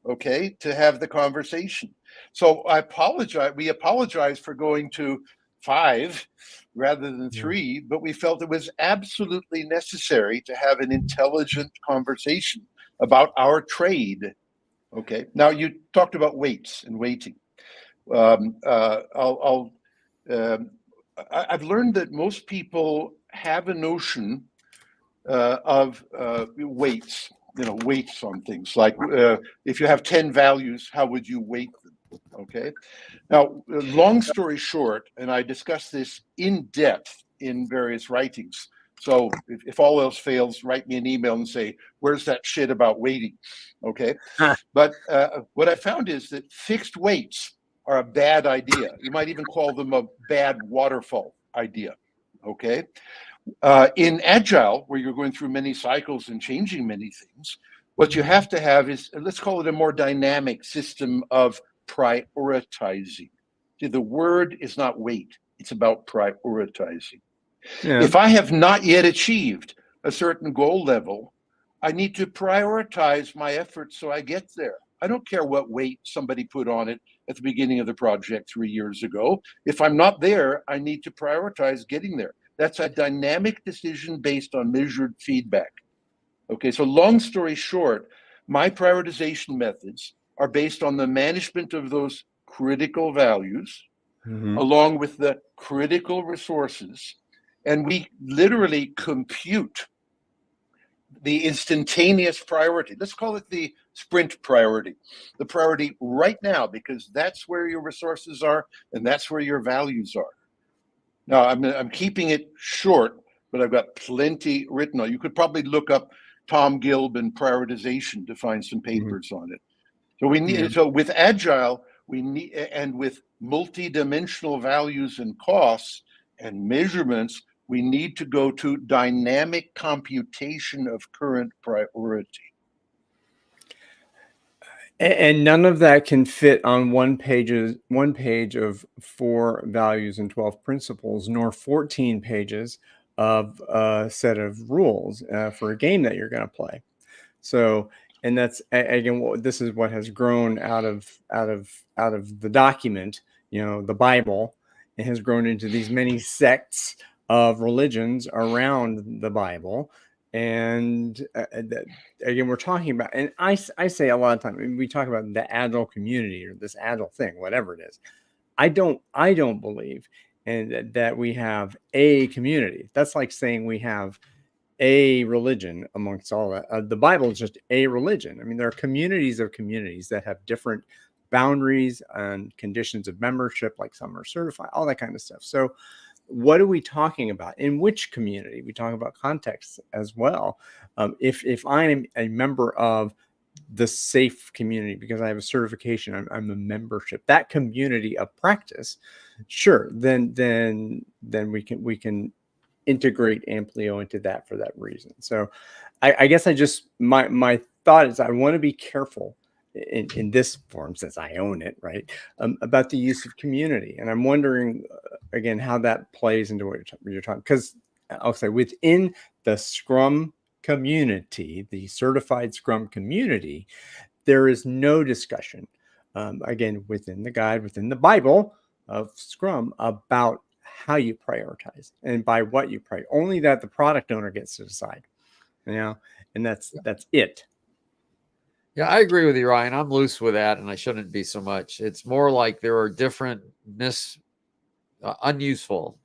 okay, to have the conversation. So we apologize for going to 5 rather than 3, but we felt it was absolutely necessary to have an intelligent conversation about our trade. Okay, now you talked about weights and weighting. I've learned that most people have a notion of weights, weights on things like if you have 10 values, how would you weight them? Okay. Now, long story short, and I discuss this in depth in various writings. So if all else fails, write me an email and say, where's that shit about weighting? Okay. But what I found is that fixed weights are a bad idea. You might even call them a bad waterfall idea. Okay. In Agile, where you're going through many cycles and changing many things, what you have to have is, let's call it a more dynamic system of prioritizing. See, the word is not weight, it's about prioritizing. Yeah. If I have not yet achieved a certain goal level, I need to prioritize my efforts so I get there. I don't care what weight somebody put on it at the beginning of the project 3 years ago. If I'm not there, I need to prioritize getting there. That's a dynamic decision based on measured feedback. Okay, so long story short, my prioritization methods are based on the management of those critical values, along with the critical resources. And we literally compute the instantaneous priority. Let's call it the sprint priority, the priority right now, because that's where your resources are and that's where your values are. Now, I'm keeping it short, but I've got plenty written on. You could probably look up Tom Gilb and prioritization to find some papers on it. So we need. So with Agile, we need, and with multi-dimensional values and costs and measurements, we need to go to dynamic computation of current priority. And none of that can fit on one page of 4 values and 12 principles, nor 14 pages of a set of rules for a game that you're going to play. So, and that's again, this is what has grown out of the document, the Bible. It has grown into these many sects of religions around the Bible. And again, we're talking about, and I say a lot of times we talk about the Agile community or this Agile thing, whatever it is. I don't believe that we have a community. That's like saying we have a religion amongst all that. The Bible is just a religion. I mean, there are communities of communities that have different boundaries and conditions of membership, like some are certified, all that kind of stuff. So what are we talking about? In which community? We talk about context as well. If I'm a member of the safe community because I have a certification, I'm a membership, that community of practice, sure, then we can integrate Amplio into that for that reason. So I guess my thought is I want to be careful in this form, since I own it, right, about the use of community. And I'm wondering, again, how that plays into what you're talking, because I'll say within the Scrum community, the certified Scrum community, there is no discussion, again, within the guide, within the Bible of Scrum, about how you prioritize and by what you pray. Only that the product owner gets to decide, and that's it. Yeah, I agree with you, Ryan. I'm loose with that, and I shouldn't be so much. It's more like there are different unuseful,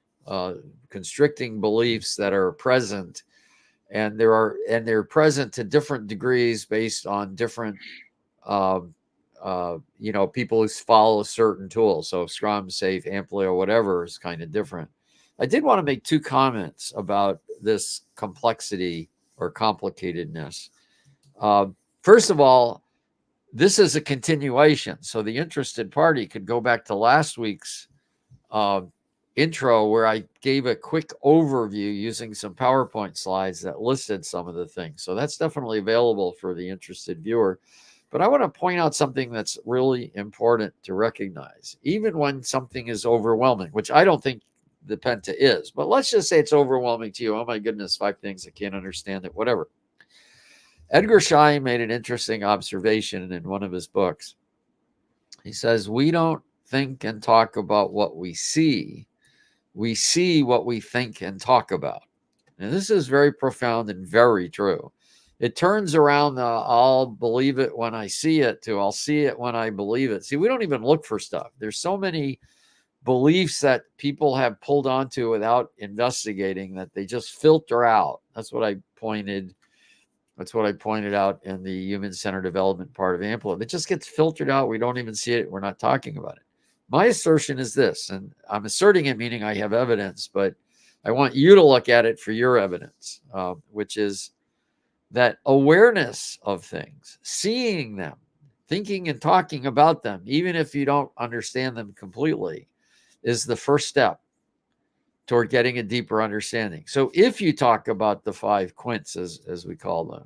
constricting beliefs that are present, and they're present to different degrees based on different, people who follow certain tools. So Scrum, Safe, Amplio, whatever is kind of different. I did want to make two comments about this complexity or complicatedness. First of all, this is a continuation. So the interested party could go back to last week's intro where I gave a quick overview using some PowerPoint slides that listed some of the things. So that's definitely available for the interested viewer. But I want to point out something that's really important to recognize. Even when something is overwhelming, which I don't think the Penta is, but let's just say it's overwhelming to you. Oh my goodness, 5 things, I can't understand it, whatever. Edgar Schein made an interesting observation in one of his books. He says, we don't think and talk about what we see. We see what we think and talk about. And this is very profound and very true. It turns around I'll believe it when I see it to I'll see it when I believe it. See, we don't even look for stuff. There's so many beliefs that people have pulled onto without investigating that they just filter out. That's what I pointed out in the human-centered development part of Amplio. It just gets filtered out. We don't even see it. We're not talking about it. My assertion is this, and I'm asserting it meaning I have evidence, but I want you to look at it for your evidence, which is that awareness of things, seeing them, thinking and talking about them, even if you don't understand them completely, is the first step toward getting a deeper understanding. So if you talk about the 5 quints, as we call them,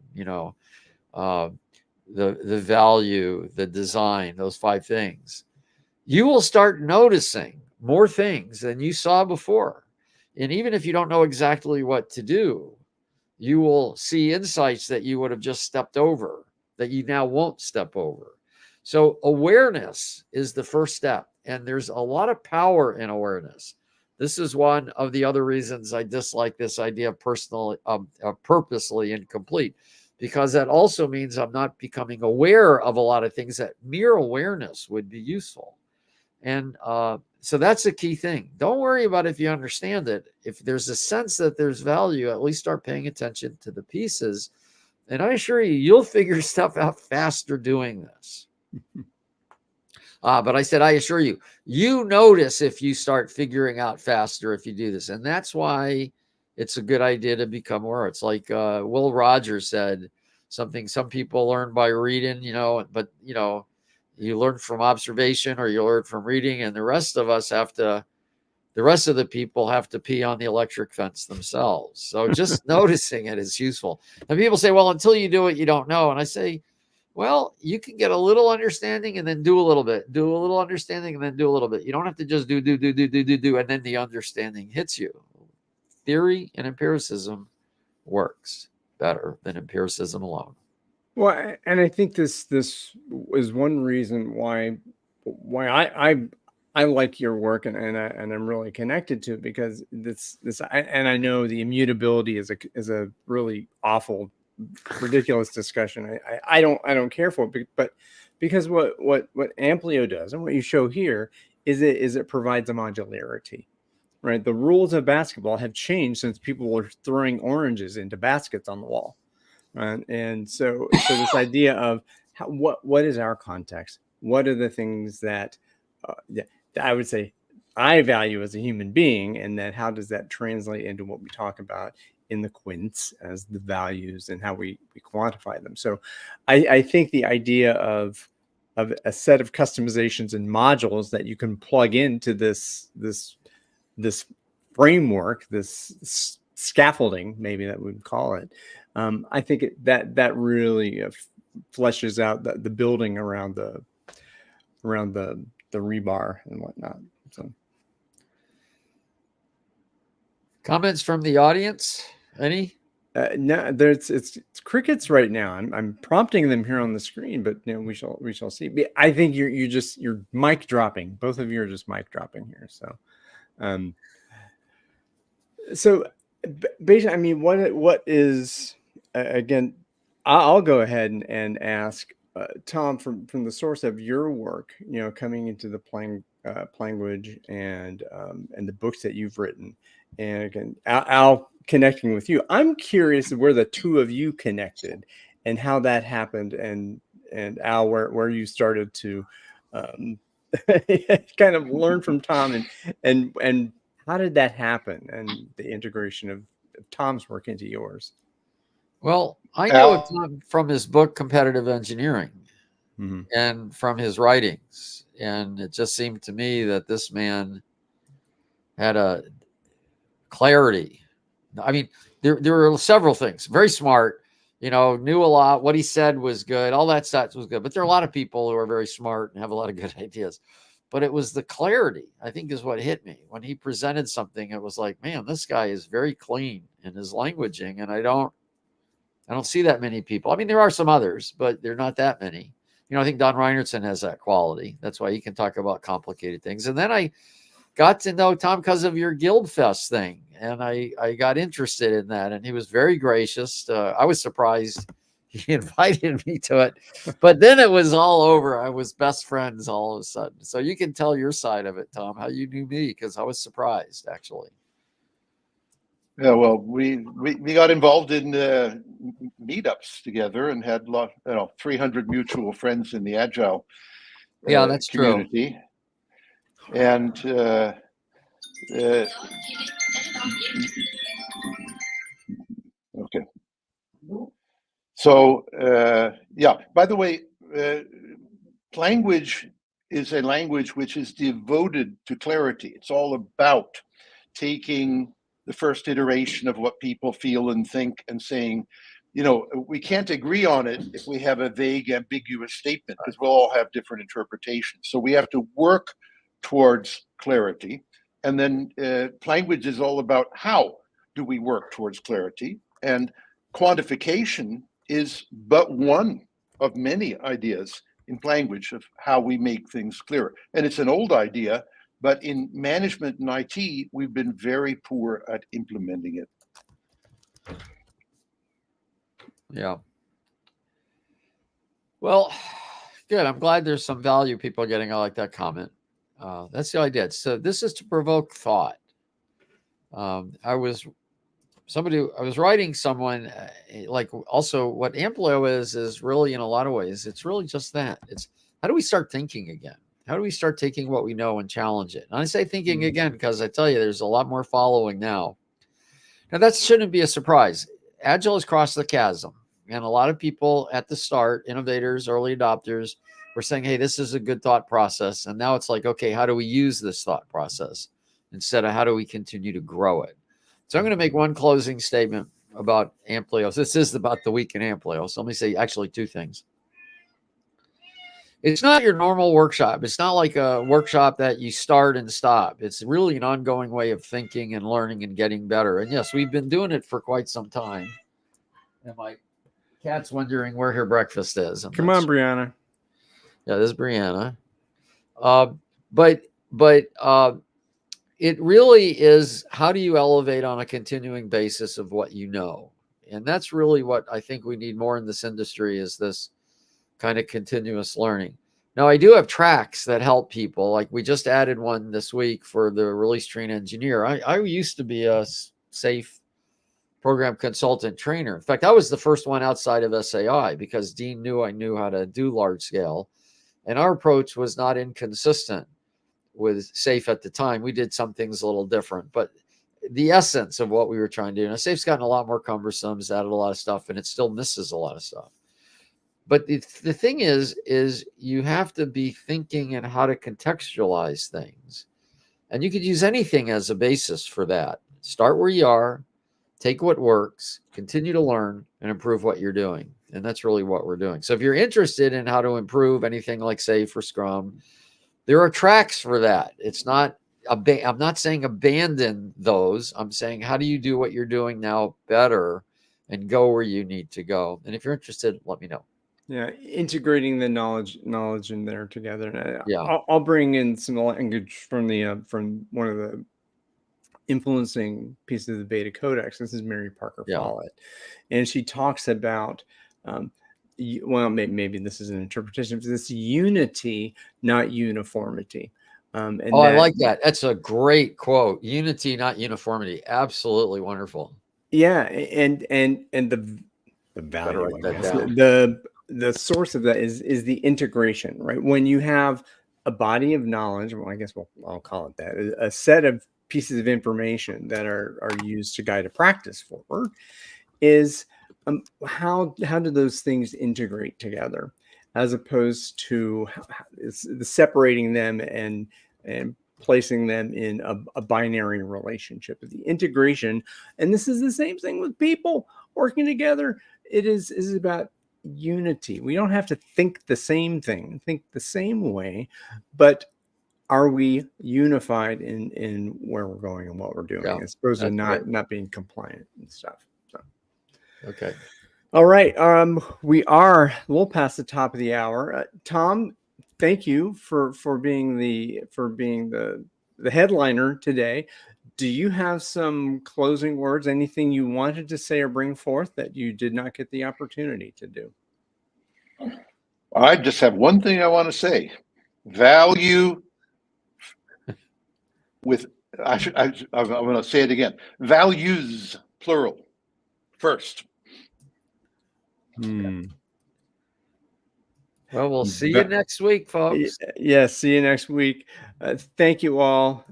the value, the design, those 5 things, you will start noticing more things than you saw before. And even if you don't know exactly what to do, you will see insights that you would have just stepped over, that you now won't step over. So awareness is the first step. And there's a lot of power in awareness. This is one of the other reasons I dislike this idea of purposely incomplete, because that also means I'm not becoming aware of a lot of things that mere awareness would be useful. And so that's a key thing. Don't worry about if you understand it. If there's a sense that there's value, at least start paying attention to the pieces. And I assure you, you'll figure stuff out faster doing this. But I said, I assure you, you notice if you start figuring out faster if you do this. And that's why it's a good idea to become aware. It's like Will Rogers said, something some people learn by reading, but, you learn from observation or you learn from reading, and the rest of the people have to pee on the electric fence themselves. So just noticing it is useful. And people say, well, until you do it, you don't know. And I say, well, you can get a little understanding and then do a little bit, do a little understanding and then do a little bit. You don't have to just do, and then the understanding hits you. Theory and empiricism works better than empiricism alone. Well, and I think this is one reason why I like your work and I'm really connected to it, because I know the immutability is a really awful, ridiculous discussion. I don't care for it, but because what Amplio does and what you show here is it provides a modularity. right? The rules of basketball have changed since people were throwing oranges into baskets on the wall. Right? And so this idea of what is our context? What are the things that that I would say I value as a human being, and then how does that translate into what we talk about in the quints as the values and how we quantify them? So I think the idea of a set of customizations and modules that you can plug into this framework, this scaffolding, maybe that we would call it. I think that really fleshes out the building around the rebar and whatnot. So, comments from the audience? Any? No, it's crickets right now. I'm prompting them here on the screen, but we shall see. I think you're mic dropping. Both of you are just mic dropping here. So, basically, I mean, what is again? I'll go ahead and ask Tom from the source of your work. Coming into the language and the books that you've written, and again, Al connecting with you. I'm curious where the two of you connected and how that happened, and Al, where you started to kind of learn from Tom, and how did that happen, and the integration of Tom's work into yours? Well, I know of Tom from his book Competitive Engineering, and from his writings, and it just seemed to me that this man had a clarity. I mean, there were several things. Very smart, knew a lot. What he said was good. All that stuff was good. But there are a lot of people who are very smart and have a lot of good ideas. But it was the clarity, I think, is what hit me. When he presented something, it was like, man, this guy is very clean in his languaging. And I don't see that many people. I mean, there are some others, but they're not that many. I think Don Reinertson has that quality. That's why he can talk about complicated things. And then I got to know Tom because of your Guild Fest thing. And I got interested in that. And he was very gracious. I was surprised he invited me to it. But then it was all over. I was best friends all of a sudden. So you can tell your side of it, Tom, how you knew me, because I was surprised, actually. Yeah, well, we got involved in meetups together and had 300 mutual friends in the Agile that's community. True. And okay. So by the way, language is a language which is devoted to clarity. It's all about taking the first iteration of what people feel and think and saying, we can't agree on it if we have a vague, ambiguous statement, because we'll all have different interpretations. So we have to work towards clarity. And then language is all about how do we work towards clarity. And quantification is but one of many ideas in language of how we make things clearer. And it's an old idea, but in management and IT, we've been very poor at implementing it. Yeah. Well, good. I'm glad there's some value people are getting. I like that comment. That's the idea. So this is to provoke thought. I was writing someone like also what Amplio is really in a lot of ways. It's really just that. It's how do we start thinking again? How do we start taking what we know and challenge it? And I say thinking again, because I tell you, there's a lot more following now. Now that shouldn't be a surprise. Agile has crossed the chasm. And a lot of people at the start, innovators, early adopters, were saying, hey, this is a good thought process. And now it's like, okay, how do we use this thought process instead of how do we continue to grow it? So I'm going to make one closing statement about Amplio. This is about the week in Amplio. So let me say actually two things. It's not your normal workshop. It's not like a workshop that you start and stop. It's really an ongoing way of thinking and learning and getting better. And yes, we've been doing it for quite some time. And my cat's wondering where her breakfast is. Come on, Brianna. Yeah, this is Brianna. But it really is, how do you elevate on a continuing basis of what you know? And that's really what I think we need more in this industry, is this kind of continuous learning. Now, I do have tracks that help people. Like we just added one this week for the release train engineer. I used to be a safe program consultant trainer. In fact, I was the first one outside of SAI because Dean knew I knew how to do large scale. And our approach was not inconsistent with SAFE at the time. We did some things a little different, but the essence of what we were trying to do. Now, SAFE's gotten a lot more cumbersome, it's added a lot of stuff, and it still misses a lot of stuff. But the thing is you have to be thinking and how to contextualize things. And you could use anything as a basis for that. Start where you are, take what works, continue to learn, and improve what you're doing. And that's really what we're doing. So if you're interested in how to improve anything like SAFE or Scrum, there are tracks for that. It's not, I'm not saying abandon those. I'm saying, how do you do what you're doing now better and go where you need to go? And if you're interested, let me know. Yeah, integrating the knowledge in there together. And Yeah. I'll bring in some language from the from one of the influencing pieces of the Beta Codex. This is Mary Parker Follett, and she talks about well, maybe this is an interpretation of this unity, not uniformity. And I like that. That's a great quote. Unity, not uniformity. Absolutely wonderful. Yeah, and the value, write that down. The source of that is the integration, right? When you have a body of knowledge, well, I guess I'll call it that, a set of pieces of information that are used to guide a practice forward, is how do those things integrate together, as opposed to separating them and placing them in a binary relationship. The integration, and this is the same thing with people working together. It is about unity. We don't have to think the same thing, think the same way, but are we unified in where we're going and what we're doing, as opposed to not being compliant and stuff. So, okay. All right. We'll pass the top of the hour. Tom, thank you for being the headliner today. Do you have some closing words? Anything you wanted to say or bring forth that you did not get the opportunity to do? I just have one thing I want to say. Value with, I'm going to say it again. Values, plural, first. Hmm. Well, we'll see you next week, folks. Yeah, see you next week. Thank you all.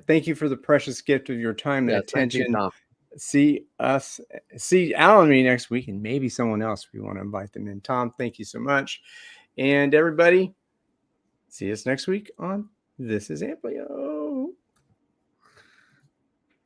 Thank you for the precious gift of your time and attention. See Alan and me next week, and maybe someone else if you want to invite them in. Tom, thank you so much. And everybody, see us next week on This is Amplio.